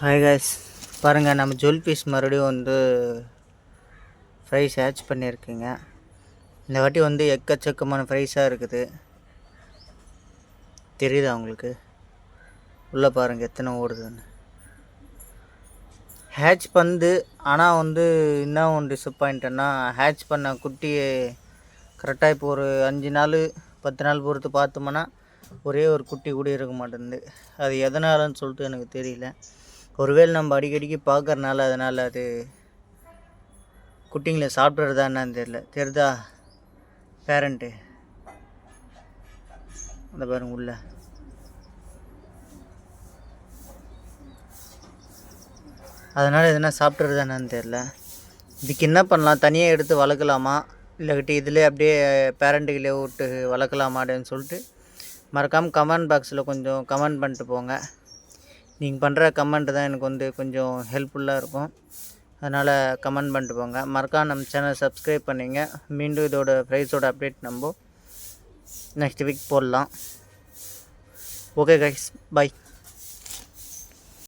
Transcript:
Hi guys, பாருங்கள் நம்ம jewel piece மறுபடியும் வந்து ஃப்ரைஸ் ஹேட்ச் பண்ணியிருக்குங்க. இந்த வாட்டி வந்து எக்கச்சக்கமான ஃப்ரைஸாக இருக்குது. தெரியுதா உங்களுக்கு? உள்ளே பாருங்கள் எத்தனை ஓடுதுன்னு. ஹேட்ச் வந்து ஆனால் வந்து என்ன ஒன்று டிசப்பாயிண்ட்டுன்னா, ஹேட்ச் பண்ண குட்டியை கரெக்டாக இப்போ ஒரு 5 நாள் 10 நாள் பொறுத்து பார்த்தோம்னா ஒரே ஒரு குட்டி கூட இருக்க மாட்டேங்குது. அது எதனாலன்னு சொல்லிட்டு எனக்கு தெரியல. ஒருவேளை நம்ம அடிக்கடிக்கு பார்க்கறனால அதனால் அது குட்டிங்களை சாப்பிட்றதா என்னன்னு தெரியுதா பேரண்ட்டு அந்த பாருங்க உள்ள. அதனால் எதுனா சாப்பிட்றதா என்னன்னு தெரில. இதுக்கு என்ன பண்ணலாம், தனியாக எடுத்து வளர்க்கலாமா இல்லைக்கிட்டு இதிலே அப்படியே பேரண்ட்டுகளே விட்டு வளர்க்கலாமான்னு சொல்லிட்டு மறக்காமல் கமெண்ட் பாக்ஸில் கொஞ்சம் கமெண்ட் பண்ணிட்டு போங்க. நீங்கள் பண்ணுற கமெண்ட்டு தான் எனக்கு வந்து கொஞ்சம் ஹெல்ப்ஃபுல்லாக இருக்கும். அதனால் கமெண்ட் பண்ணிட்டு போங்க. மறக்காம நம்ம சேனல் சப்ஸ்கிரைப் பண்ணிங்க. மீண்டும் இதோட ப்ரைஸோட அப்டேட் நம்ம நெக்ஸ்ட் வீக் போடலாம். Okay guys, by.